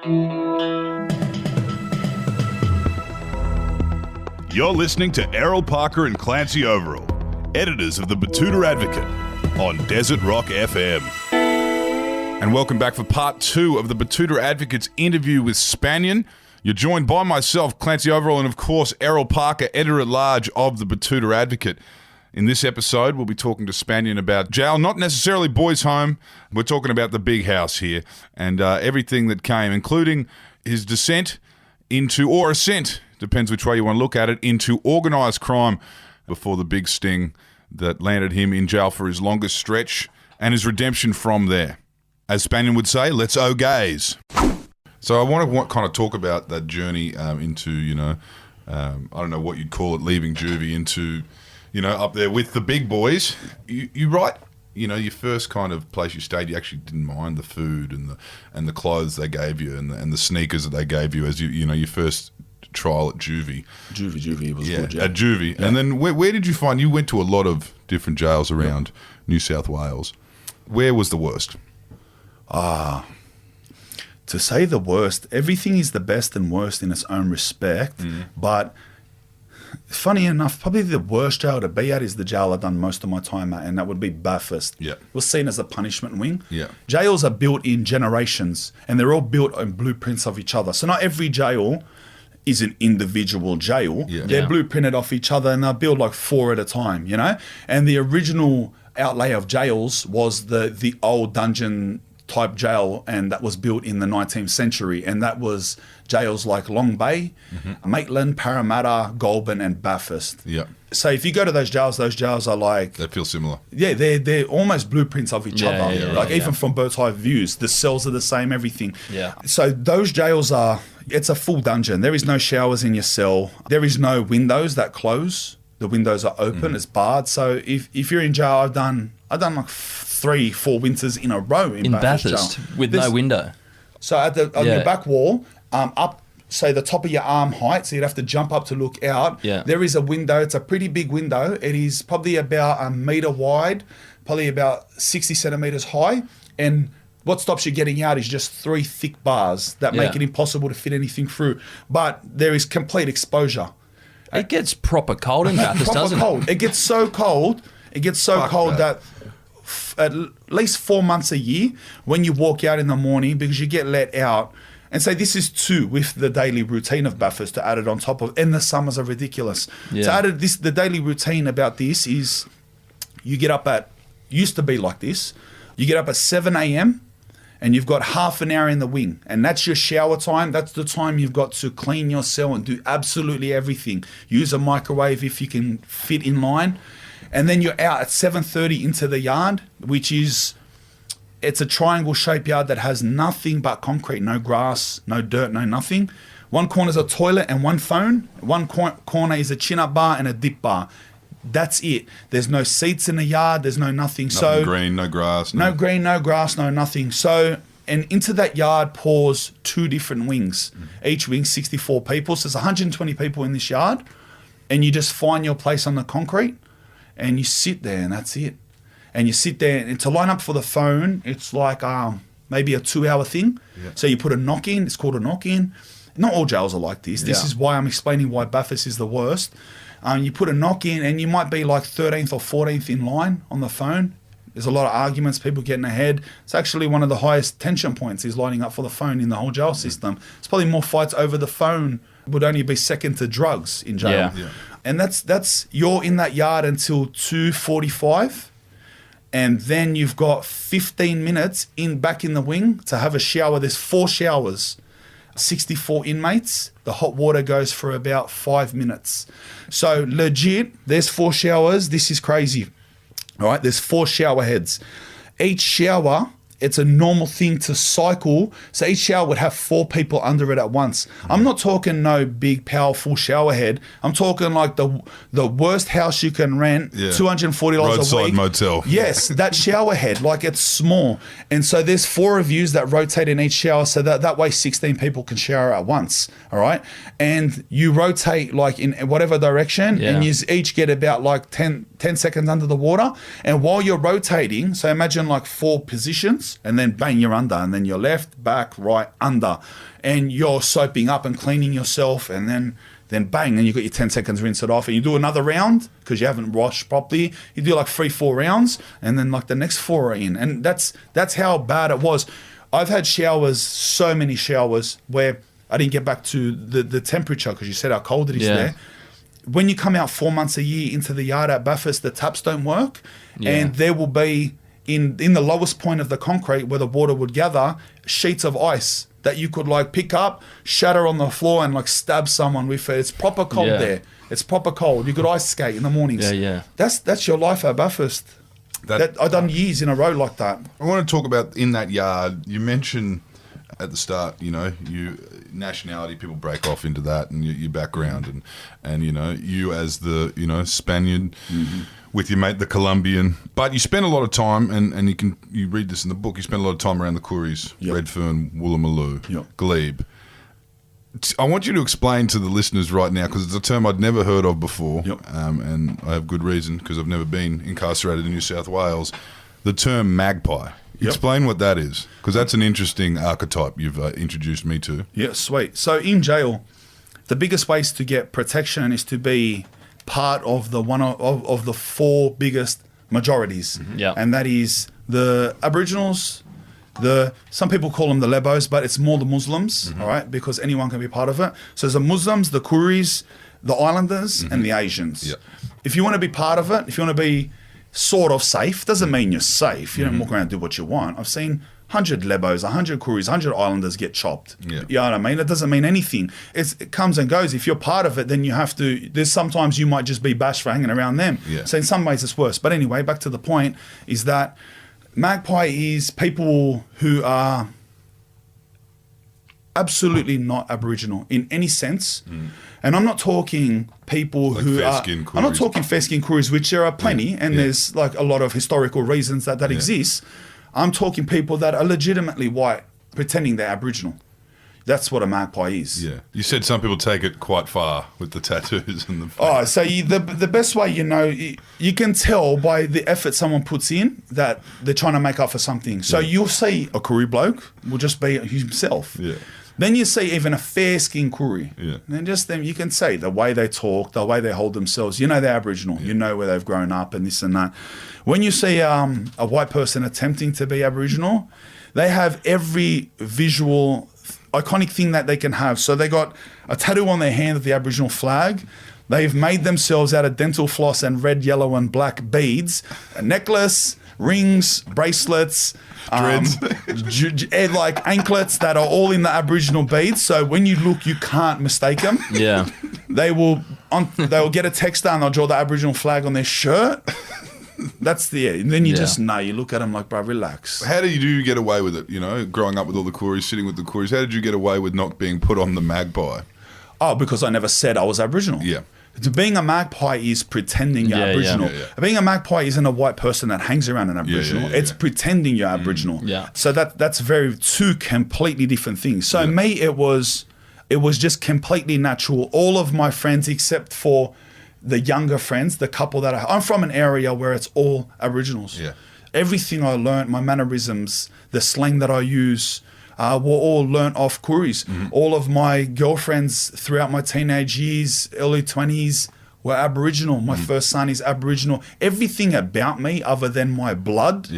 You're listening to Errol Parker and Clancy Overall, editors of the Betoota Advocate, on Desert Rock FM. And welcome back for part 2 of the Betoota Advocate's interview with Spanian. You're joined by myself, Clancy Overall, and of course, Errol Parker, editor-at-large of the Betoota Advocate. In this episode, we'll be talking to Spanian about jail, not necessarily boys' home. We're talking about the big house here and everything that came, including his descent into, or ascent, depends which way you want to look at it, into organised crime before the big sting that landed him in jail for his longest stretch and his redemption from there. As Spanian would say, let's gaze. So I want to kind of talk about that journey into, I don't know what you'd call it, leaving juvie into, up there with the big boys. You write, your first kind of place you stayed, you actually didn't mind the food and the clothes they gave you and the sneakers that they gave you as your first trial at juvie. Juvie was good, yeah. At juvie. Yeah. And then where did you find, you went to a lot of different jails around New South Wales. Where was the worst? To say the worst, everything is the best and worst in its own respect, but funny enough, probably the worst jail to be at is the jail I've done most of my time at, and that would be Bathurst. Yeah. It was seen as a punishment wing. Yeah. Jails are built in generations, and they're all built on blueprints of each other. So not every jail is an individual jail. Yeah. They're blueprinted off each other, and they'll build like 4 at a time, And the original outlay of jails was the old dungeon type jail, and that was built in the 19th century, and that was jails like Long Bay, Maitland, Parramatta, Goulburn and Bathurst. Yeah. So if you go to those jails are like... They feel similar. Yeah, they're almost blueprints of each other. Yeah, even from bird's eye views, the cells are the same, everything. Yeah. So those jails it's a full dungeon. There is no showers in your cell. There is no windows that close. The windows are open, it's barred. So if you're in jail, I've done like 3-4 winters in a row in Bathurst with no window. So on your back wall, up, say the top of your arm height, so you'd have to jump up to look out. Yeah. There is a window. It's a pretty big window. It is probably about 1 metre wide, probably about 60 centimetres high, and what stops you getting out is just 3 thick bars that make it impossible to fit anything through. But there is complete exposure. It gets proper cold in Bathurst, doesn't it? It gets so cold. It gets so cold that at least 4 months a year, when you walk out in the morning, because you get let out, and say this is 2 with the daily routine of Bathurst to add it on top of, and the summers are ridiculous. Yeah. To add this, the daily routine about this is you get up used to be like this, you get up at 7 a.m, and you've got half an hour in the wing, and that's your shower time. That's the time you've got to clean your cell and do absolutely everything. Use a microwave if you can fit in line. And then you're out at 7:30 into the yard, it's a triangle-shaped yard that has nothing but concrete, no grass, no dirt, no nothing. One corner's a toilet and one phone. One corner is a chin-up bar and a dip bar. That's it. There's no seats in the yard. There's no nothing. Nothing green, no grass. No green, no grass, no nothing. So, and into that yard pours 2 different wings. Each wing, 64 people. So there's 120 people in this yard. And you just find your place on the concrete and you sit there, and that's it. And you sit there, and to line up for the phone, it's like maybe a 2-hour thing. Yeah. So you put a knock-in. It's called a knock-in. Not all jails are like this. This is why I'm explaining why Bathurst is the worst. You put a knock in, and you might be like 13th or 14th in line on the phone. There's a lot of arguments, people getting ahead. It's actually one of the highest tension points is lining up for the phone in the whole jail system. It's probably more fights over the phone. Would only be second to drugs in jail. Yeah. And that's you're in that yard until 2:45, and then you've got 15 minutes back in the wing to have a shower. There's 4 showers. 64 inmates, the hot water goes for about 5 minutes. So legit, there's 4 showers. This is crazy. All right, there's 4 shower heads. Each shower, it's a normal thing to cycle. So each shower would have 4 people under it at once. I'm not talking no big, powerful shower head. I'm talking like the worst house you can rent, $240 a week. Roadside motel. Yes, that shower head, like it's small. And so there's 4 of yous that rotate in each shower, so that way 16 people can shower at once, all right? And you rotate like in whatever direction, and you each get about like 10 10 seconds under the water. And while you're rotating, so imagine like 4 positions, and then bang, you're under, and then you're left, back, right, under. And you're soaping up and cleaning yourself, and then bang, and you got your 10 seconds, rinse it off, and you do another round because you haven't washed properly. You do like 3-4 rounds, and then like the next 4 are in. And that's how bad it was. I've had showers, so many showers, where I didn't get back to the temperature because you said how cold it is there. When you come out 4 months a year into the yard at Bathurst, the taps don't work, and there will be, in the lowest point of the concrete where the water would gather, sheets of ice that you could like pick up, shatter on the floor, and like stab someone with it. It's proper cold there. It's proper cold. You could ice skate in the mornings. That's your life at Bathurst. I've done years in a row like that. I want to talk about in that yard. You mentioned at the start, you know, nationality, people break off into that, and your background, and you know, you as the, you know, Spanian with your mate the Colombian, but you spend a lot of time, and you read this in the book, you spend a lot of time around the Kooris, Redfern, Woolloomoolloo, Glebe. I want you to explain to the listeners right now, because it's a term I'd never heard of before, and I have good reason because I've never been incarcerated in New South Wales, the term magpie. Explain what that is, because that's an interesting archetype you've introduced me to. Yeah, sweet. So in jail, the biggest ways to get protection is to be part of the one of the 4 biggest majorities, and that is the Aboriginals. Some people call them the Lebos, but it's more the Muslims, all right, because anyone can be part of it. So there's the Muslims, the Kooris, the Islanders, and the Asians. If you want to be part of it, if you want to be sort of safe, doesn't mean you're safe. You don't walk around and do what you want. I've seen 100 Lebos, 100 Kooris, 100 Islanders get chopped. You know what I mean? It doesn't mean anything. It comes and goes. If you're part of it, then you have to, there's sometimes you might just be bashed for hanging around them. So in some ways it's worse. But anyway, back to the point is that magpie is people who are absolutely not Aboriginal in any sense. And I'm not talking people like who are... I'm not talking fair-skinned Kooris, which there are plenty, and there's like a lot of historical reasons that exists. I'm talking people that are legitimately white, pretending they're Aboriginal. That's what a magpie is. You said some people take it quite far with the tattoos and the... So the best way, you know, you can tell by the effort someone puts in that they're trying to make up for something. So you'll see a Koori bloke will just be himself. Then you see even a fair-skinned Koori. And just them, you can say the way they talk, the way they hold themselves. You know they're Aboriginal. You know where they've grown up and this and that. When you see a white person attempting to be Aboriginal, they have every visual iconic thing that they can have. So they got a tattoo on their hand of the Aboriginal flag. They've made themselves out of dental floss and red, yellow, and black beads, a necklace, rings, bracelets, like anklets that are all in the Aboriginal beads. So when you look, you can't mistake them. They will get a texter and they'll draw the Aboriginal flag on their shirt. That's and then you just know. You look at them like, bro, relax. How did you get away with it? You know, growing up with all the Kooris, sitting with the Kooris. How did you get away with not being put on the magpie? Oh, because I never said I was Aboriginal. Being a magpie is pretending you're Aboriginal. Being a magpie isn't a white person that hangs around an Aboriginal. It's pretending you're Aboriginal. So that's two completely different things. So me, it was just completely natural. All of my friends, except for the younger friends, the couple that I'm from an area where it's all Aboriginals. Everything I learned, my mannerisms, the slang that I use, were all learnt off Kooris. All of my girlfriends throughout my teenage years, early 20s, were Aboriginal. My first son is Aboriginal. Everything about me other than my blood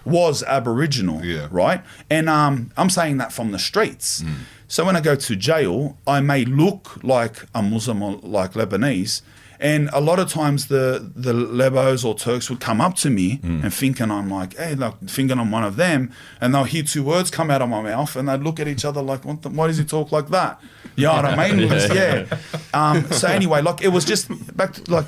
was Aboriginal, right? And I'm saying that from the streets. So when I go to jail, I may look like a Muslim or like Lebanese, and a lot of times the Lebos or Turks would come up to me and thinking I'm like, hey, like thinking I'm one of them, and they'll hear 2 words come out of my mouth, and they'd look at each other like, why does he talk like that? You know what I mean? So anyway, like it was just back to like,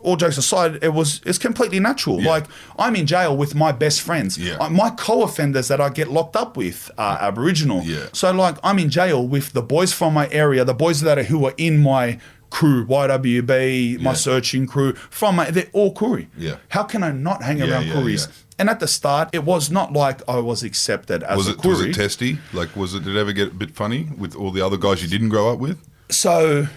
all jokes aside, it's completely natural. Like I'm in jail with my best friends. My co-offenders that I get locked up with are Aboriginal. So like I'm in jail with the boys from my area, the boys who are in my crew, YWB, my searching crew, they're all Koori. How can I not hang around Kooris? And at the start, it was not like I was accepted as a Koori. Was it testy? Like, did it ever get a bit funny with all the other guys you didn't grow up with? So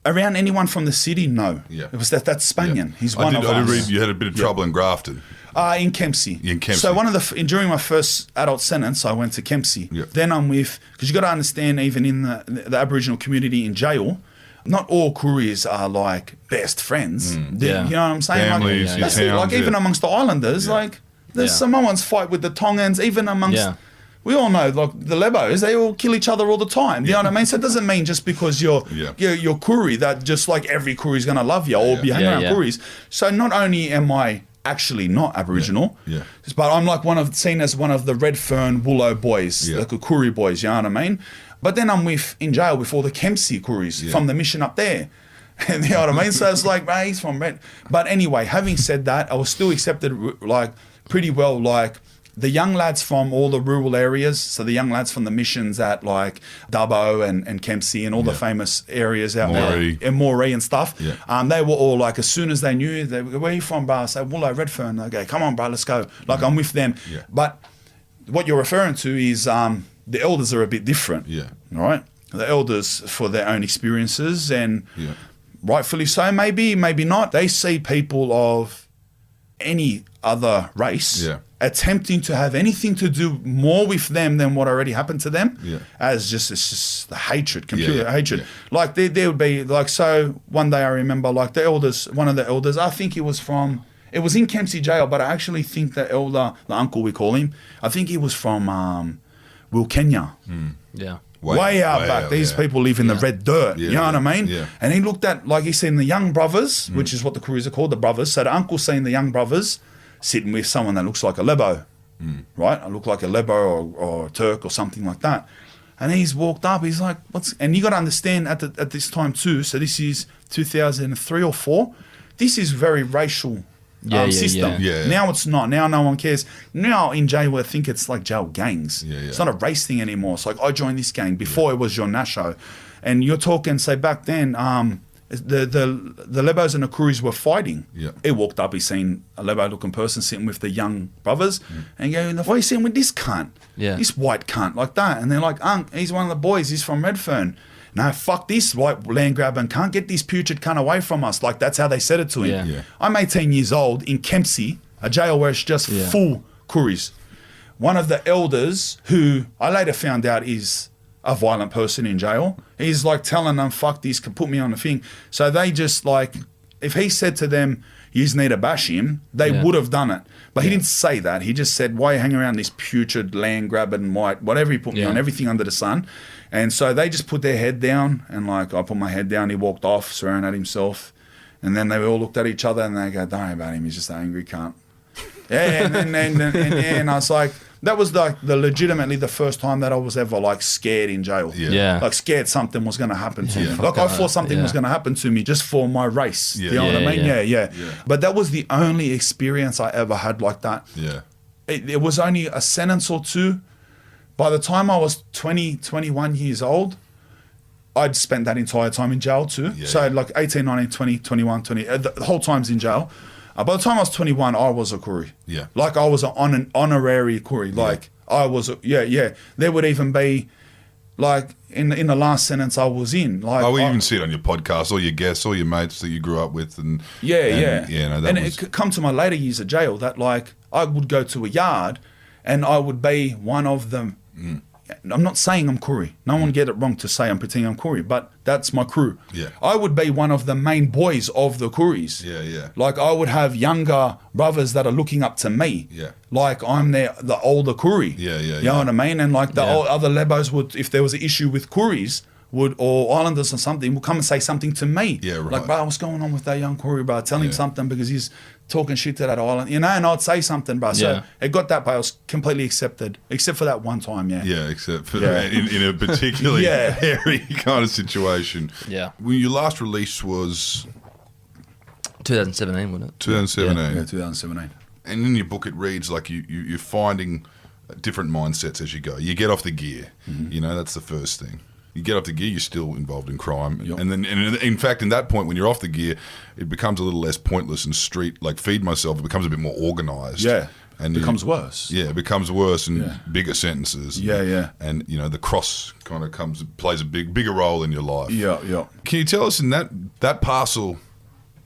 Around anyone from the city, no. Yeah. It was that's Spanian. Yeah. He's one of I did us. read you had a bit of trouble in Grafton. In Kempsey. In Kempsey. So during my first adult sentence, I went to Kempsey. Yeah. Then I'm because you got to understand, even in the Aboriginal community in jail, not all Kooris are like best friends. You know what I'm saying? Families, like, like even amongst the islanders, like there's Samoans fight with the Tongans, even amongst. Yeah. We all know, like the Lebos, they all kill each other all the time. You know what I mean? So it doesn't mean just because you're Koori that just like every Koori's going to love you or be hanging around Kooris. So not only am I actually not Aboriginal, but I'm like seen as one of the Redfern Woolloomoolloo boys, like the Koori boys. You know what I mean? But then I'm in jail with all the Kempsey Kooris from the mission up there. You know what I mean? So it's like, hey, he's from Red. But anyway, having said that, I was still accepted like pretty well, like. The young lads from all the rural areas, so the young lads from the missions at like Dubbo and Kempsey and all the famous areas out there, and Moree and stuff, they were all like, as soon as they knew, they were, where are you from, bro? I said, Woolloomoolloo, Redfern. They go, come on, bro, let's go. Like, I'm with them. Yeah. But what you're referring to is the elders are a bit different, right? The elders, for their own experiences, and rightfully so, maybe not. They see people of any other race attempting to have anything to do more with them than what already happened to them, as it's just the hatred, computer hatred. Like there would be like, so one day I remember like one of the elders, I think it was in Kempsey jail, but I actually think the elder, the uncle we call him, I think he was from Kenya. Yeah. Way out back. These people live in the red dirt. You know what I mean? Yeah. And he looked at, like, he's seen the young brothers, which is what the Kooris are called, the brothers. So the uncle's seen the young brothers sitting with someone that looks like a Lebo, right? I look like a Lebo or a Turk or something like that. And he's walked up. He's like, and you got to understand at this time too, so this is 2003 or 4, this is very racial system. Yeah. Now it's not. Now no one cares. Now in jail, I think it's like jail gangs. It's not a race thing anymore. It's like, I joined this gang. Before it was your Nasho. And you're talking, say, back then, the Lebos and the Kooris were fighting. He walked up, he's seen a Lebo-looking person sitting with the young brothers, and he goes, what are you sitting with this cunt? This white cunt, like that. And they're like, he's one of the boys, he's from Redfern. No, fuck this white land grabber, can't get this putrid cunt away from us. Like, that's how they said it to him. I'm 18 years old in Kempsey, a jail where it's just full Kooris. One of the elders, who I later found out is a violent person in jail, he's like telling them, fuck this, can put me on the thing. So they just like, if he said to them, you just need to bash him, they would have done it. But he didn't say that. He just said, why you hang around this putrid land grabbing white, whatever he put me on, everything under the sun. And so they just put their head down, and like, I put my head down, he walked off, swearing at himself. And then they all looked at each other and they go, don't worry about him, he's just an angry cunt. And I was like, that was like legitimately the first time that I was ever like scared in jail. Like scared something was going to happen to me. Like I thought something was going to happen to me just for my race. You know what I mean? Yeah. But that was the only experience I ever had like that. It was only a sentence or two. By the time I was 20, 21 years old, I'd spent that entire time in jail too. So like 18, 19, 20, 21, 20, the whole time's in jail. By the time I was 21, I was a Koori. Like I was an honorary Koori. Like I was, There would even be, like in the last sentence I was in. Like we even see it on your podcast, all your guests, all your mates that you grew up with, and it could come to my later years of jail that like I would go to a yard, and I would be one of them. I'm not saying I'm Koori. No one get it wrong to say I'm pretending I'm Koori, but that's my crew. I would be one of the main boys of the Kooris. Like I would have younger brothers that are looking up to me. Like I'm the older Koori. You know what I mean? And like the other Lebos would, if there was an issue with Kooris, or Islanders or something, will come and say something to me. Like, bro, what's going on with that young Koori, bro? Tell him something because he's talking shit to that island, and I'd say something, bro. So it got that, but I was completely accepted, except for that one time, except for in a particularly hairy kind of situation. When your last release was 2017, wasn't it? 2017. Yeah, 2017. And in your book, it reads like you're finding different mindsets as you go. You get off the gear, that's the first thing. You get off the gear, you're still involved in crime. And then, in fact, in that point, when you're off the gear, it becomes a little less pointless and street, like feed myself, it becomes a bit more organised. And becomes worse. Yeah, it becomes worse and bigger sentences. Yeah. And, the cross kind of plays a bigger role in your life. Yeah. Can you tell us in that parcel,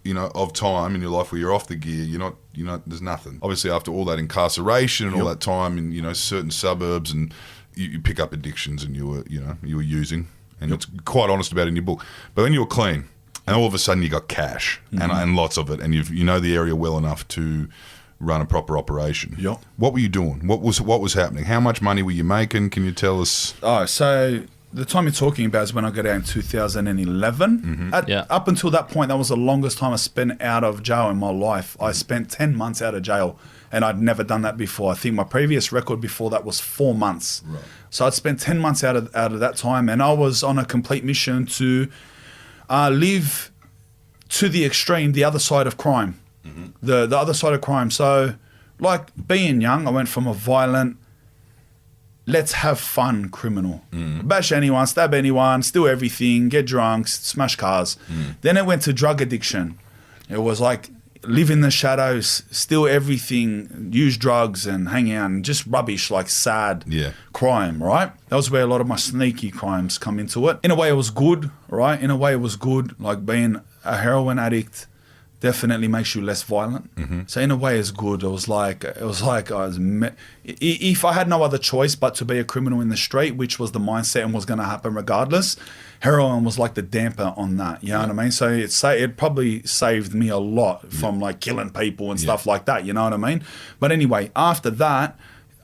of time in your life where you're off the gear, you're not, there's nothing. Obviously, after all that incarceration and all that time in, certain suburbs, and you pick up addictions and you were using, and it's quite honest about it in your book. But when you were clean, and all of a sudden you got cash and lots of it, and you know the area well enough to run a proper operation. Yep. What were you doing? What was happening? How much money were you making? Can you tell us? Oh, so the time you're talking about is when I got out in 2011. Up until that point, that was the longest time I spent out of jail in my life. I spent 10 months out of jail, and I'd never done that before. I think my previous record before that was 4 months. Right. So I'd spent 10 months out of that time, and I was on a complete mission to live to the extreme, the other side of crime. The other side of crime. So, like being young, I went from a violent, let's have fun criminal. Bash anyone, stab anyone, steal everything, get drunk, smash cars. Then it went to drug addiction. It was like live in the shadows, steal everything, use drugs and hang out, and just rubbish, like sad crime, right? That was where a lot of my sneaky crimes come into it. In a way, it was good, right? In a way, it was good. Like being a heroin addict definitely makes you less violent. So in a way, it's good. It was like if I had no other choice but to be a criminal in the street, which was the mindset and was going to happen regardless, heroin was like the damper on that. You know what I mean? So it probably saved me a lot from like killing people and stuff like that. You know what I mean? But anyway, after that,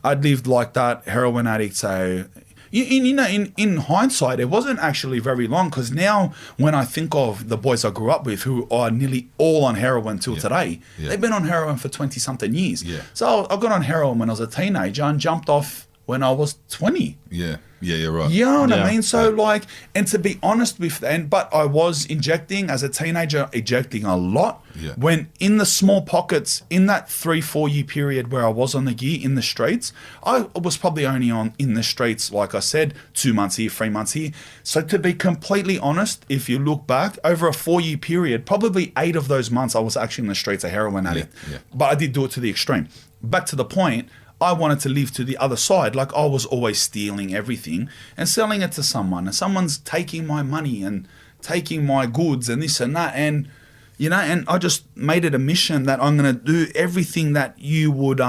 I'd lived like that heroin addict. So in hindsight, it wasn't actually very long, because now when I think of the boys I grew up with who are nearly all on heroin till today, they've been on heroin for 20-something years. So I got on heroin when I was a teenager and jumped off when I was 20. Yeah, you're right. You know what I mean? So like, and to be honest with them, but I was injecting as a teenager, ejecting a lot. When in the small pockets, in that 3-4 year period where I was on the gear in the streets, I was probably only in the streets, like I said, 2 months here, 3 months here. So to be completely honest, if you look back over a 4 year period, probably 8 of those months I was actually in the streets, a heroin addict. But I did do it to the extreme. Back to the point, I wanted to live to the other side. Like I was always stealing everything and selling it to someone, and someone's taking my money and taking my goods and this and that. And, and I just made it a mission that I'm going to do everything that you would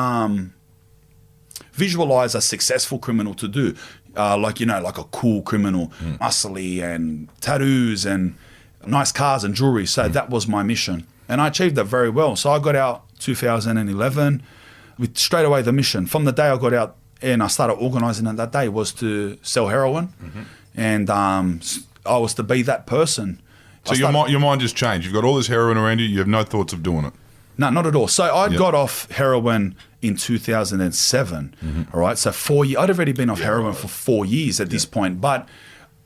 visualize a successful criminal to do. Like a cool criminal, muscly and tattoos and nice cars and jewelry. So that was my mission. And I achieved that very well. So I got out 2011. With straight away the mission. From the day I got out and I started organising it, that day was to sell heroin, and I was to be that person. So your mind just changed. You've got all this heroin around you. You have no thoughts of doing it. No, not at all. So I got off heroin in 2007. All right, so 4 years. I'd already been off heroin for 4 years at this point, but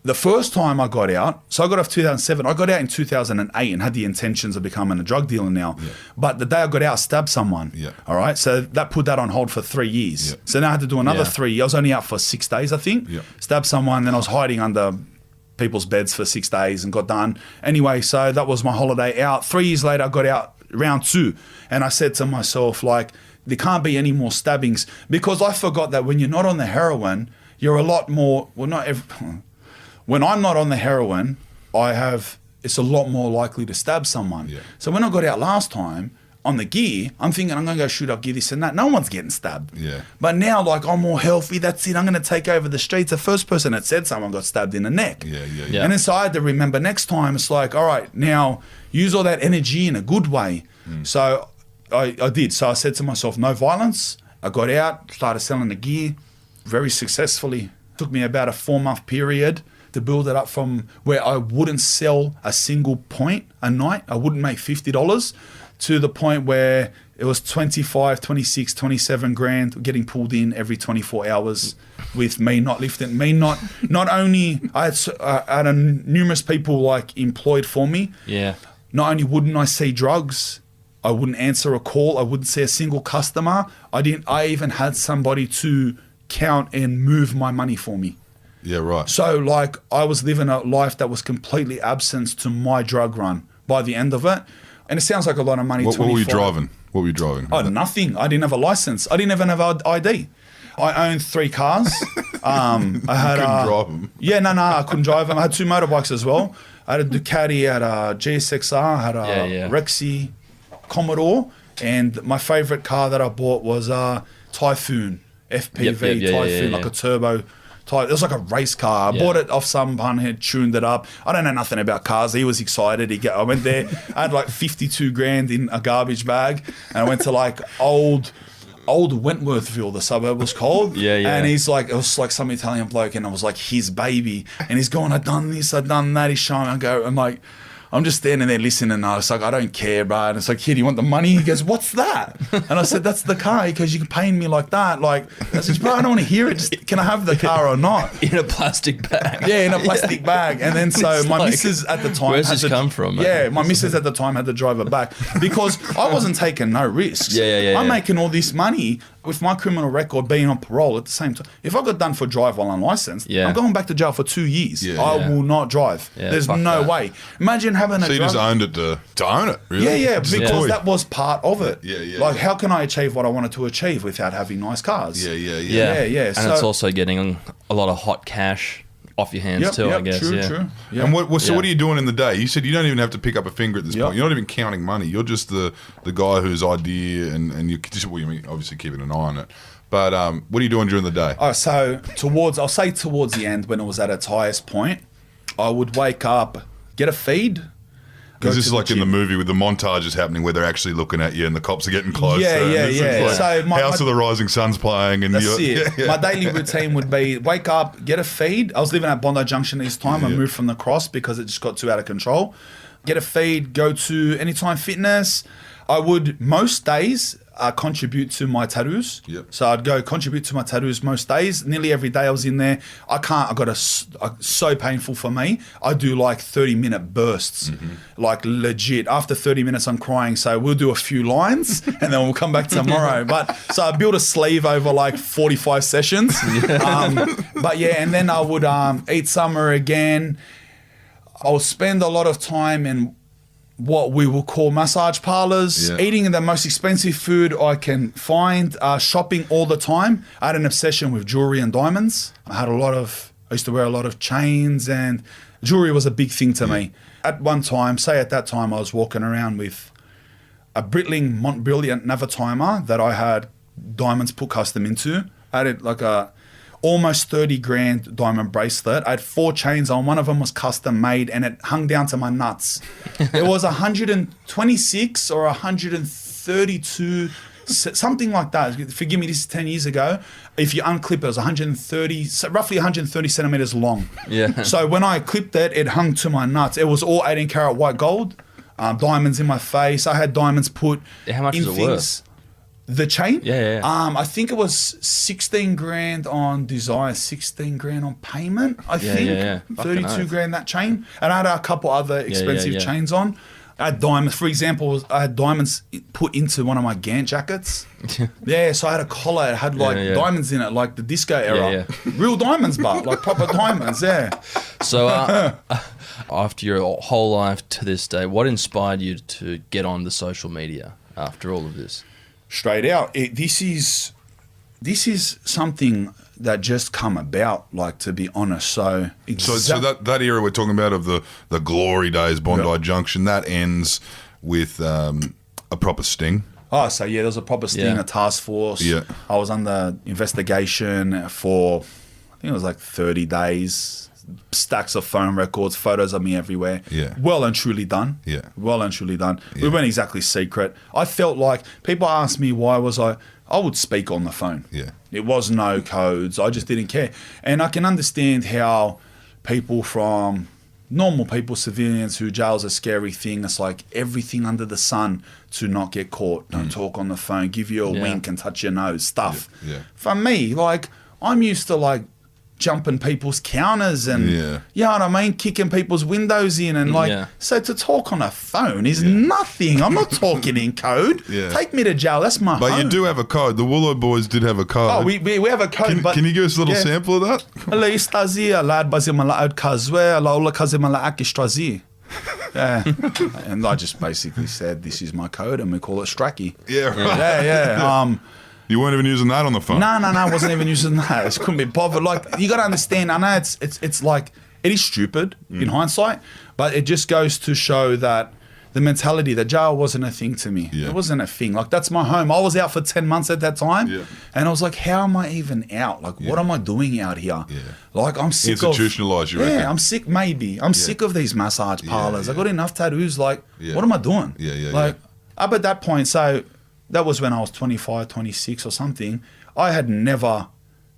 the first time I got out, so I got off 2007. I got out in 2008 and had the intentions of becoming a drug dealer now. But the day I got out, I stabbed someone. All right, so that put that on hold for 3 years. So now I had to do another 3 years. I was only out for 6 days, I think. Stabbed someone, then I was hiding under people's beds for 6 days and got done. Anyway, so that was my holiday out. 3 years later, I got out round 2, and I said to myself, like, there can't be any more stabbings, because I forgot that when you're not on the heroin, you're a lot more, when I'm not on the heroin, it's a lot more likely to stab someone. So when I got out last time on the gear, I'm thinking I'm going to go shoot up gear, this and that. No one's getting stabbed. But now, like, I'm more healthy. That's it. I'm going to take over the streets. The first person that said someone got stabbed in the neck. And then so I had to remember next time, it's like, all right, now use all that energy in a good way. So I did. So I said to myself, no violence. I got out, started selling the gear very successfully. It took me about a 4-month period to build it up from where I wouldn't sell a single point a night. I wouldn't make $50 to the point where it was 25, 26, 27 grand getting pulled in every 24 hours with me not lifting. Not only I had numerous people like employed for me. Not only wouldn't I see drugs, I wouldn't answer a call. I wouldn't see a single customer. I even had somebody to count and move my money for me. So, like, I was living a life that was completely absent to my drug run. By the end of it, And it sounds like a lot of money. What were you driving? What were you driving? Oh, nothing. I didn't have a license. I didn't even have an ID. I owned 3 cars. I had couldn't drive them. Yeah, no, I couldn't drive them. I had 2 motorbikes as well. I had a Ducati, I had a GSXR, I had a Rexy Commodore, and my favorite car that I bought was a Typhoon, FPV Typhoon, like a turbo. It was like a race car. I bought it off some pun, had tuned it up. I don't know nothing about cars. He was excited. I went there. I had like 52 grand in a garbage bag, and I went to like old Wentworthville, the suburb was called. And he's like, it was like some Italian bloke, and I was like his baby. And he's going, I've done this, I've done that. He's showing. I'm just standing there listening, and I was like, I don't care, bro. And it's like, kid, you want the money? He goes, what's that? And I said, that's the car. Because you can pay me like that. Like, I said, bro, I don't want to hear it. Just, can I have the car or not? In a plastic bag. Yeah, in a plastic bag. And then so my missus at the time. Where's this come from? Yeah, my missus at the time had to drive it back because I wasn't taking no risks. I'm making all this money with my criminal record being on parole at the same time. If I got done for drive while unlicensed, I'm going back to jail for 2 years. I will not drive. There's no way. Imagine having a So you just owned it to own it, really? Yeah, because that was part of it. Like, how can I achieve what I wanted to achieve without having nice cars? Yeah. And it's also getting a lot of hot cash off your hands too, I guess. True. And what are you doing in the day? You said you don't even have to pick up a finger at this point. You're not even counting money. You're just the guy whose idea and you just, obviously keeping an eye on it. But what are you doing during the day? Oh, so towards the end, when it was at its highest point, I would wake up, get a feed. Because this is like in the movie with the montages happening where they're actually looking at you and the cops are getting closer. Yeah. Like so House of the Rising Sun's playing. And that's it. My daily routine would be wake up, get a feed. I was living at Bondi Junction this time. I moved from the Cross because it just got too out of control. Get a feed, go to Anytime Fitness. I would most days contribute to my tattoos. So I'd go contribute to my tattoos most days. Nearly every day I was in there. So painful for me. I do like 30-minute bursts, like legit. After 30 minutes I'm crying, so we'll do a few lines and then we'll come back tomorrow. But so I built a sleeve over like 45 sessions. And then I would eat summer again. I would spend a lot of time in what we will call massage parlors, eating the most expensive food I can find, shopping all the time. I had an obsession with jewelry and diamonds. I used to wear a lot of chains, and jewelry was a big thing to me. At that time, I was walking around with a Breitling Montbrilliant Navitimer that I had diamonds put custom into. I had it like a almost 30 grand diamond bracelet. I had 4 chains on. One of them was custom made and it hung down to my nuts. It was 126 or 132, something like that. Forgive me, this is 10 years ago. If you unclip it, it was roughly 130 centimeters long. So when I clipped it, it hung to my nuts. It was all 18 karat white gold, diamonds in my face. I had diamonds put How much in is it things. worth? The chain? Yeah. I think it was 16 grand on design, 16 grand on payment, I think. Yeah. 32 grand that chain. And I had a couple other expensive chains on. I had diamonds. For example, I had diamonds put into one of my Gant jackets. So I had a collar. It had diamonds in it, like the disco era. Real diamonds, but like proper diamonds, So after your whole life to this day, what inspired you to get on the social media after all of this? Straight out, this is something that just come about, like, to be honest. So that era we're talking about of the glory days, Bondi Junction, that ends with a proper sting. Oh, so there was a proper sting, a task force. I was under investigation for, I think it was like 30 days. Stacks of phone records, photos of me everywhere. Well and truly done. Well and truly done. We weren't exactly secret. I felt like people asked me why was I would speak on the phone. It was no codes. I just didn't care. And I can understand how people from normal people, civilians, who jail's a scary thing. It's like everything under the sun to not get caught. Don't talk on the phone, give you a wink and touch your nose, stuff. For me, like, I'm used to like jumping people's counters and you know what I mean, kicking people's windows in and so to talk on a phone is nothing. I'm not talking in code. Take me to jail. That's my home. You do have a code. The Woolloomoolloo boys did have a code. Oh, we have a code. Can you give us a little sample of that? And I just basically said, this is my code, and we call it Stracky. Yeah, right. Yeah. You weren't even using that on the phone. No, I wasn't even using that. It couldn't be bothered. Like, you got to understand, I know it's like, it is stupid in hindsight, but it just goes to show that the mentality that jail wasn't a thing to me. Yeah. It wasn't a thing. Like, that's my home. I was out for 10 months at that time. Yeah. And I was like, how am I even out? Like, what am I doing out here? Yeah. Like, I'm sick of... Institutionalised, you reckon? Yeah, I'm sick, maybe. I'm sick of these massage parlours. I got enough tattoos. Like, what am I doing? Like, up at that point, so that was when I was 25, 26 or something. I had never,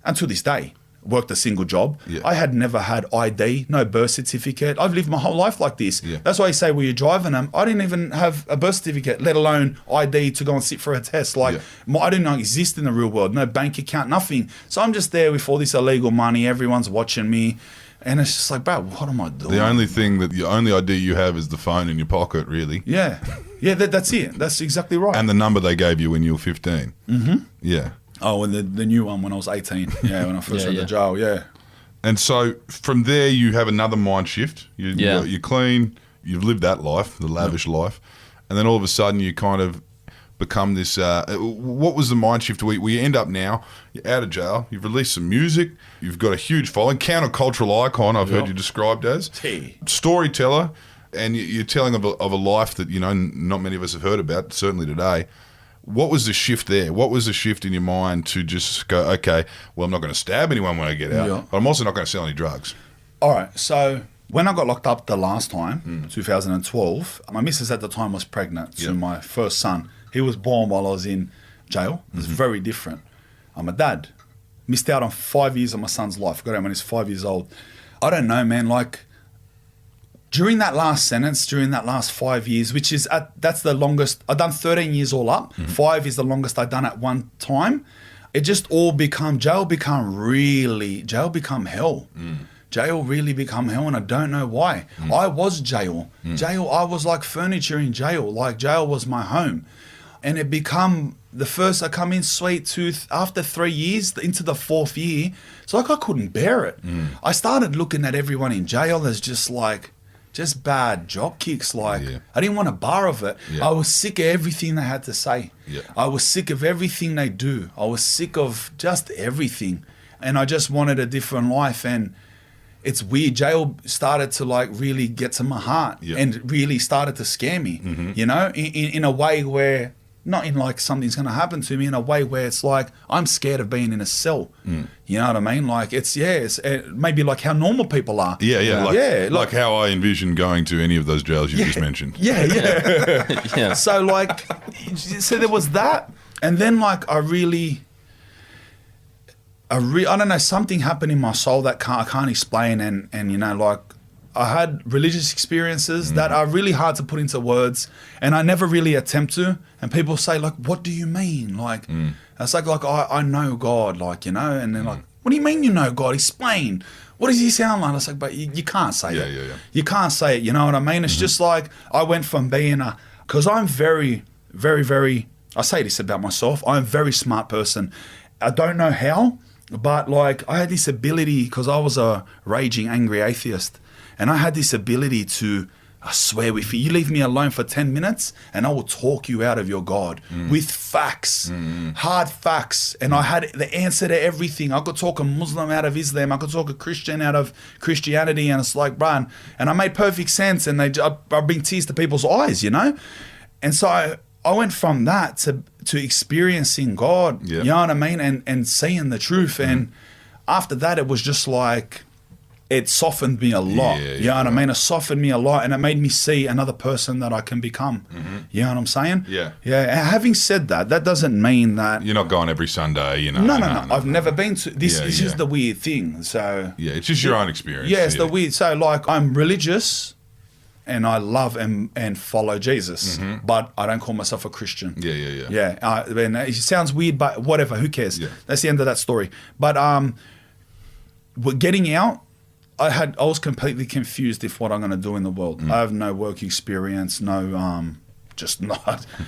until this day, worked a single job. Yeah. I had never had ID, no birth certificate. I've lived my whole life like this. Yeah. That's why you say, well, you're driving them. I didn't even have a birth certificate, let alone ID to go and sit for a test. Like, I didn't exist in the real world. No bank account, nothing. So I'm just there with all this illegal money. Everyone's watching me. And it's just like, bro, what am I doing? The only ID you have is the phone in your pocket, really. Yeah. Yeah, that's it. That's exactly right. And the number they gave you when you were 15. Mm-hmm. Yeah. Oh, and the new one when I was 18. Yeah, when I first went to jail, yeah. And so from there, you have another mind shift. You're clean. You've lived that life, the lavish life. And then all of a sudden, you kind of become this... what was the mind shift? We end up now, you're out of jail. You've released some music. You've got a huge following. Countercultural icon, I've heard you described as. Hey. Storyteller. And you're telling of a life that, not many of us have heard about, certainly today. What was the shift there? What was the shift in your mind to just go, okay, well, I'm not going to stab anyone when I get out, but I'm also not going to sell any drugs? All right. So when I got locked up the last time, 2012, my missus at the time was pregnant to my first son. He was born while I was in jail. It was very different. I'm a dad. Missed out on 5 years of my son's life. Got out when he's 5 years old. I don't know, man. Like, during that last sentence, during that last 5 years, which is that's the longest. I've done 13 years all up. 5 is the longest I've done at one time. It just all jail become hell. Jail really become hell, and I don't know why. I was jail. Jail, I was like furniture in jail. Like, jail was my home. And it become the first, I come in sweet tooth after 3 years into the 4th year. It's like I couldn't bear it. I started looking at everyone in jail as just bad job kicks. Like, I didn't want a bar of it. I was sick of everything they had to say. I was sick of everything they do. I was sick of just everything. And I just wanted a different life. And it's weird. Jail started to like really get to my heart and really started to scare me, in a way where, not in like something's going to happen to me, in a way where it's like I'm scared of being in a cell. You know what I mean? Like, it's maybe like how normal people are. Like how I envision going to any of those jails you just mentioned. Yeah. So there was that, and then like I don't know, something happened in my soul that I can't explain, and like I had religious experiences that are really hard to put into words, and I never really attempt to. And people say, like, what do you mean? Like, it's like I know God, like, and they're like, what do you mean you know God? Explain. What does he sound like? I was like, but you can't say it. Yeah. You can't say it, you know what I mean? It's just like I went from being because I'm very, very, very, I say this about myself, I'm a very smart person. I don't know how, but like I had this ability, because I was a raging, angry atheist. And I had this ability to, I swear with you leave me alone for 10 minutes and I will talk you out of your God with facts, hard facts. And I had the answer to everything. I could talk a Muslim out of Islam. I could talk a Christian out of Christianity. And it's like, Brian, and I made perfect sense. And I bring tears to people's eyes, And so I went from that to experiencing God, you know what I mean? And seeing the truth. And after that, it was just like, it softened me a lot. You know what I mean? It softened me a lot, and it made me see another person that I can become. You know what I'm saying? Yeah. And having said that, that doesn't mean that you're not going every Sunday, No. I've never been to this. This is the weird thing. So it's just your own experience. Yeah, it's the weird. So like, I'm religious, and I love and follow Jesus, but I don't call myself a Christian. Yeah. It sounds weird, but whatever. Who cares? That's the end of that story. But getting out, I was completely confused if what I'm going to do in the world. I have no work experience, I don't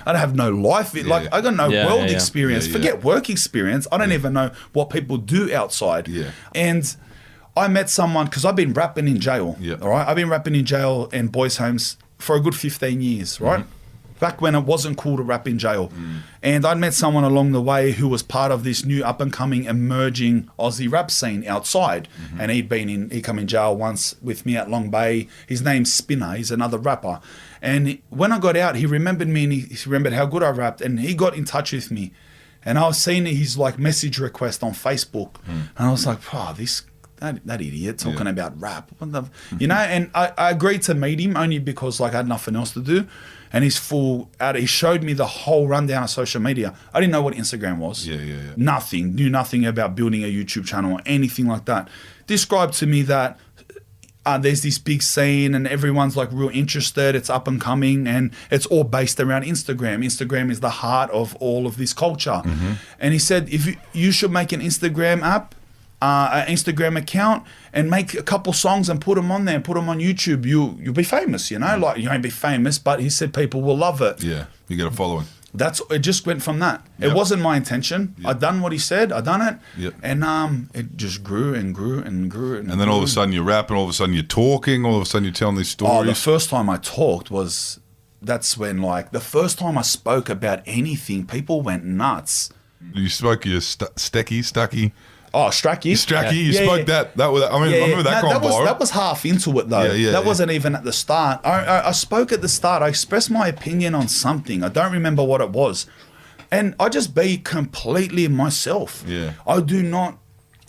have no life. Like, I got no world experience. Forget work experience. I don't even know what people do outside. And I met someone, because I've been rapping in jail. All right, I've been rapping in jail and boys' homes for a good 15 years, right? Back when it wasn't cool to rap in jail. And I'd met someone along the way who was part of this new up-and-coming emerging Aussie rap scene outside. And he'd come in jail once with me at Long Bay. His name's Spinner. He's another rapper. And when I got out, he remembered me and he remembered how good I rapped. And he got in touch with me. And I was seeing his like message request on Facebook. And I was like, oh, that idiot talking about rap. What the, you know, and I agreed to meet him only because like I had nothing else to do. And he's full out. He showed me the whole rundown of social media. I didn't know what Instagram was. Nothing. Knew nothing about building a YouTube channel or anything like that. Described to me that there's this big scene and everyone's like real interested. It's up and coming and it's all based around Instagram. Instagram is the heart of all of this culture. And he said, if you should make an Instagram app, an Instagram account, and make a couple songs and put them on there and put them on YouTube. You'll be famous, you know. Like you won't be famous, but he said people will love it. Yeah, you get a following. It just went from that. It wasn't my intention. I done what he said. I done it. And it just grew and grew and grew and then all of a sudden you're rapping. All of a sudden you're talking. All of a sudden you're telling these stories. Oh, the first time I talked that's when like the first time I spoke about anything, people went nuts. You spoke your Stucky. Oh, Stracky. You spoke that. That was. I mean, I remember that going viral. That was half into it though. That wasn't even at the start. I spoke at the start. I expressed my opinion on something. I don't remember what it was, and I just be completely myself. Yeah. I do not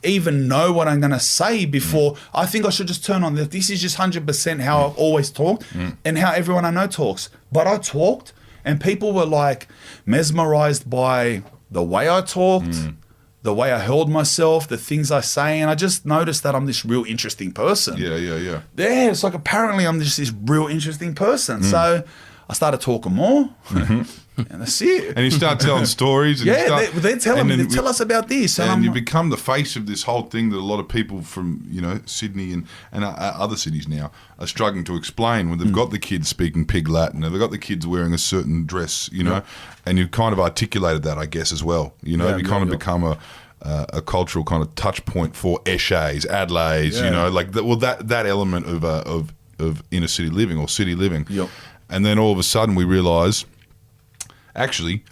even know what I'm going to say before. I think I should just turn on this is just 100% how I've always talked and how everyone I know talks. But I talked, and people were like mesmerized by the way I talked. The way I held myself, the things I say, and I just noticed that I'm this real interesting person. Yeah. Yeah, it's like apparently I'm just this real interesting person. So I started talking more, and that's it. And you start telling stories. And they're telling me, tell us about this. And you become the face of this whole thing that a lot of people from, you know, Sydney and other cities now are struggling to explain when they've got the kids speaking pig Latin, or they've got the kids wearing a certain dress, you know, and you've kind of articulated that, I guess, as well. You know, you kind of become a cultural kind of touch point for Eshays, Adelays, you know, like that element of inner city living or city living. And then all of a sudden we realise, actually,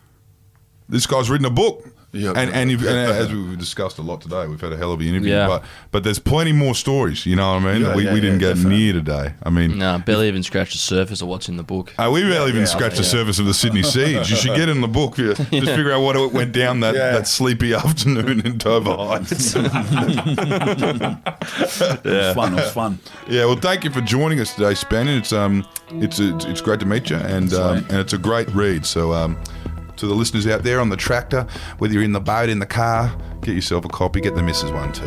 this guy's written a book. And as we discussed a lot today, we've had a hell of an interview, but there's plenty more stories, you know what I mean, that we didn't get near today. I mean... No, barely even scratched the surface of what's in the book. We barely even scratched the surface of the Sydney Siege. You should get in the book, just figure out what went down that sleepy afternoon in Dover Heights. It was fun. Yeah, well, thank you for joining us today, Spanian. It's great to meet you, and it's a great read, so... to the listeners out there on the tractor, whether you're in the boat, in the car, get yourself a copy, get the missus one too.